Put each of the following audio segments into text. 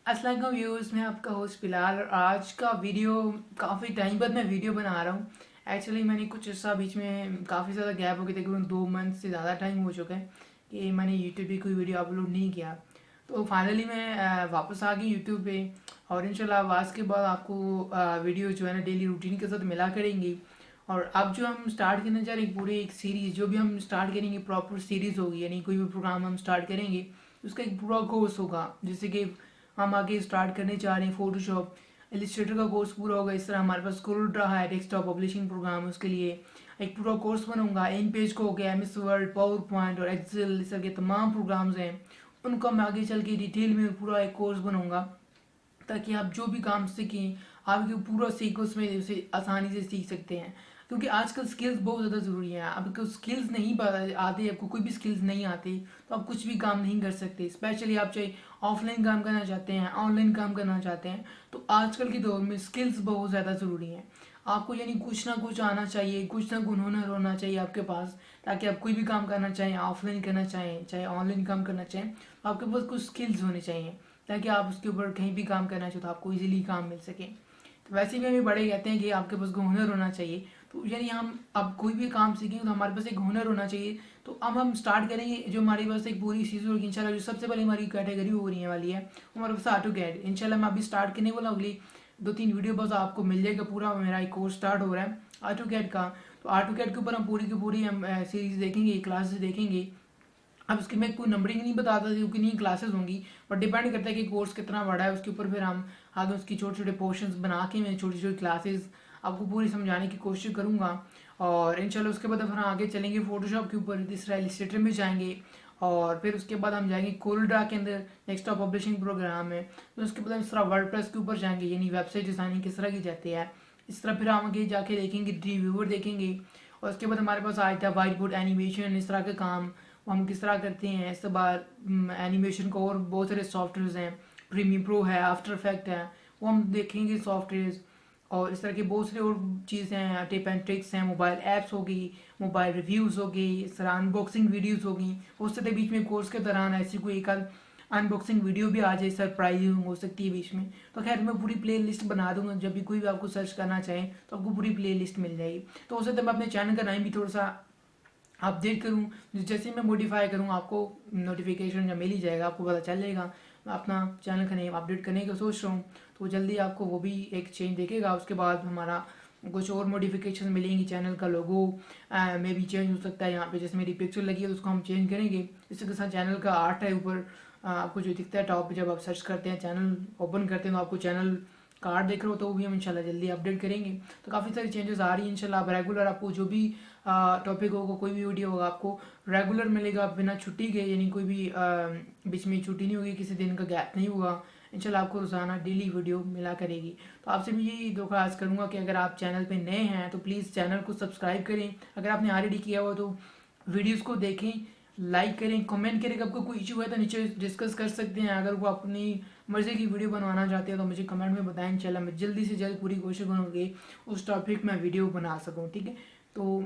अस्सलाम वालेकुम व्यूअर्स, मैं आपका होस्ट बिलाल और आज का वीडियो काफ़ी टाइम बाद मैं वीडियो बना रहा हूँ। एक्चुअली मैंने कुछ ऐसा बीच में काफ़ी ज़्यादा गैप हो गया, तकरीबन 2 मंथ से ज़्यादा टाइम हो चुका है कि मैंने यूट्यूब पे कोई वीडियो अपलोड नहीं किया। तो फाइनली मैं वापस आ गई यूट्यूब पे और इंशाल्लाह आज के बाद आपको वीडियो जो है ना डेली रूटीन के साथ मिला करेंगी। और अब जो हम स्टार्ट करने जा रहे हैं पूरी एक सीरीज़, जो भी हम स्टार्ट करेंगे प्रॉपर सीरीज़ होगी, यानी कोई भी प्रोग्राम हम स्टार्ट करेंगे उसका एक पूरा कोर्स होगा। जैसे कि हम आगे स्टार्ट करने जा रहे हैं फोटोशॉप इलिस्ट्रेटर का कोर्स पूरा होगा। इस तरह हमारे पास कोड रहा है डेस्कटॉप पब्लिशिंग प्रोग्राम, उसके लिए एक पूरा कोर्स बनाऊंगा। इन पेज को हो गया, एमएस वर्ड, पावर पॉइंट और एक्सेल, इस तरह के तमाम प्रोग्राम्स हैं उनको मैं आगे चल के डिटेल में पूरा एक कोर्स बनाऊंगा ताकि आप जो भी काम सीखें आपके पूरा सीख उसमें उसे आसानी से सीख सकते हैं। क्योंकि आजकल स्किल्स बहुत ज़्यादा ज़रूरी हैं। आपको स्किल्स नहीं आते, आपको कोई भी स्किल्स नहीं आती तो आप कुछ भी काम नहीं कर सकते। स्पेशली आप चाहे ऑफलाइन काम करना चाहते हैं, ऑनलाइन काम करना चाहते हैं, तो आजकल के दौर में स्किल्स बहुत ज़्यादा ज़रूरी हैं। आपको यानी कुछ ना कुछ आना चाहिए, कुछ ना कुछ हुनर होना चाहिए आपके पास, ताकि आप कोई भी काम करना चाहें, ऑफलाइन करना चाहें चाहे ऑनलाइन काम करना चाहें, तो आपके पास कुछ स्किल्स होने चाहिए ताकि आप उसके ऊपर कहीं भी काम करना चाहो तो आपको इजीली काम मिल सके। तो वैसे भी हमें बड़े कहते हैं कि आपके पास हुनर होना चाहिए। तो यानी हम अब कोई भी काम सीखेंगे तो हमारे पास एक हुनर होना चाहिए। तो अब हम स्टार्ट करेंगे, जो हमारे पास एक पूरी चीज़ होगी इंशाल्लाह। जो सबसे पहले हमारी कैटेगरी हो रही है वाली है हमारे पास ऑटोकैड। इंशाल्लाह मैं अभी स्टार्ट करने वाला हूँ, अगली 2-3 वीडियो बस आपको मिल जाएगा। पूरा मेरा एक कोर्स स्टार्ट हो रहा है ऑटोकैड का। तो ऑटोकैड के ऊपर हम पूरी की पूरी हम सीरीज देखेंगे, क्लासेस देखेंगे। अब उसकी मैं कोई नंबरिंग नहीं बताता क्योंकि नहीं क्लासेस होंगी, बट डिपेंड करता है कि कोर्स कितना बड़ा है उसके ऊपर। फिर हम आगे उसकी छोटे छोटे पोर्शंस बना के मैं छोटी छोटी क्लासेस आपको पूरी समझाने की कोशिश करूँगा। और इंशाल्लाह उसके बाद फिर हम आगे चलेंगे फोटोशॉप के ऊपर, तीसरा इलिस्ट्रेटर में जाएंगे और फिर उसके बाद हम जाएंगे कोल्ड्रा के अंदर, डेस्कटॉप पब्लिशिंग प्रोग्राम है। तो उसके बाद हम इस तरह वर्डप्रेस के ऊपर जाएंगे, यानी वेबसाइट डिज़ाइनिंग किस तरह की जाती है। इस तरह फिर हम आगे जाके देखेंगे रिव्यूअर देखेंगे। और उसके बाद हमारे पास आया था वाइट बोर्ड एनिमेशन, इस तरह के काम वो हम किस तरह करते हैं। इसके बाद एनिमेशन को और बहुत सारे सॉफ्टवेयर हैं, प्रीमियम प्रो है, आफ्टर इफेक्ट है, वो हम देखेंगे सॉफ्टवेयर। और इस तरह के बहुत सारे और चीज़ें हैं, टिप एंड ट्रिक्स हैं, मोबाइल ऐप्स होगी, मोबाइल रिव्यूज़ होगी, इस तरह अनबॉक्सिंग वीडियोज़ होगी। हो सकता है बीच में कोर्स के दौरान ऐसी कोई एक अनबॉक्सिंग वीडियो भी आ जाए, सरप्राइजिंग हो सकती है बीच में। तो खैर मैं पूरी प्ले लिस्ट बना दूंगा, जब भी कोई भी आपको सर्च करना चाहे तो आपको पूरी प्ले लिस्ट मिल जाएगी। तो हो सकता है मैं अपने चैनल का नाम भी थोड़ा सा अपडेट करूँ, जैसे मैं मॉडिफाई करूँ आपको नोटिफिकेशन जब मिल ही जाएगा, आपको पता चल जाएगा। मैं अपना चैनल का नेम अपडेट करने का सोच रहा हूँ, तो जल्दी आपको वो भी एक चेंज देखेगा। उसके बाद हमारा कुछ और मॉडिफिकेशन मिलेंगी, चैनल का लोगो में भी चेंज हो सकता है। यहाँ पे जैसे मेरी पिक्चर लगी है तो उसको हम चेंज करेंगे। इसी के साथ चैनल का आर्ट है ऊपर आपको जो दिखता है टॉप पे, जब आप सर्च करते हैं चैनल ओपन करते हैं तो आपको चैनल कार्ड देख रहे हो, तो वो भी हम इंशाल्लाह जल्दी अपडेट करेंगे। तो काफ़ी सारी चेंजेस आ रही हैं इंशाल्लाह। आप रेगुलर आपको जो भी टॉपिक होगा, कोई भी वीडियो होगा, आपको रेगुलर मिलेगा बिना छुट्टी के, यानी कोई भी बीच में छुट्टी नहीं होगी, किसी दिन का गैप नहीं होगा। इंशाल्लाह आपको रोज़ाना डेली वीडियो मिला करेगी। तो आपसे भी यही दरख्वास्त करूँगा कि अगर आप चैनल पे नए हैं तो प्लीज़ चैनल को सब्सक्राइब करें। अगर आपने ऑलरेडी किया हुआ तो वीडियोज़ को देखें, लाइक करें, कमेंट करें। आपको कोई इशू है तो नीचे डिस्कस कर सकते हैं। अगर वो अपनी मर्ज़ी की वीडियो बनवाना चाहते हैं तो मुझे कमेंट में बताएं। इंशाल्लाह मैं जल्दी से जल्द पूरी कोशिश करूँगी उस टॉपिक में वीडियो बना सकूँ, ठीक है। तो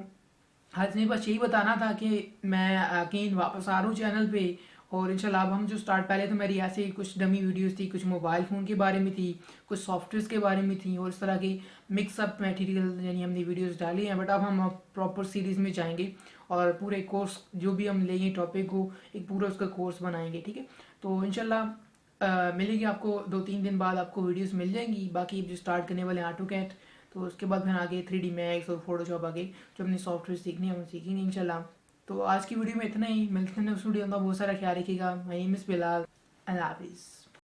आज मेरे पास यही बताना था कि मैं अगेन वापस आ रहा हूँ चैनल पे। और इंशाल्लाह अब हम जो स्टार्ट, पहले तो मेरी ऐसे कुछ डमी वीडियोस थी, कुछ मोबाइल फ़ोन के बारे में थी, कुछ सॉफ्टवेयर के बारे में थी और इस तरह की मिक्सअप मटेरियल यानी हमने वीडियोस डाली हैं। बट अब हम प्रॉपर सीरीज़ में जाएंगे और पूरे कोर्स जो भी हम लेंगे टॉपिक को, एक पूरा उसका कोर्स बनाएंगे, ठीक है। तो इंशाल्लाह मिलेगी आपको 2-3 दिन बाद आपको वीडियोस मिल जाएंगी। बाकी जो स्टार्ट करने वाले ऑटोकैड, तो उसके बाद फिर आगे 3D मैक्स और फोटोशॉप आगे जो अपने सॉफ्टवेयर सीखने हैं वो सीखेंगे इंशाल्लाह। तो आज की वीडियो में इतना ही, मिलते हैं नेक्स्ट वीडियो में। बहुत सारा ख्याल रखिएगा। My name is Bilal. अल्लाह हाफिज़।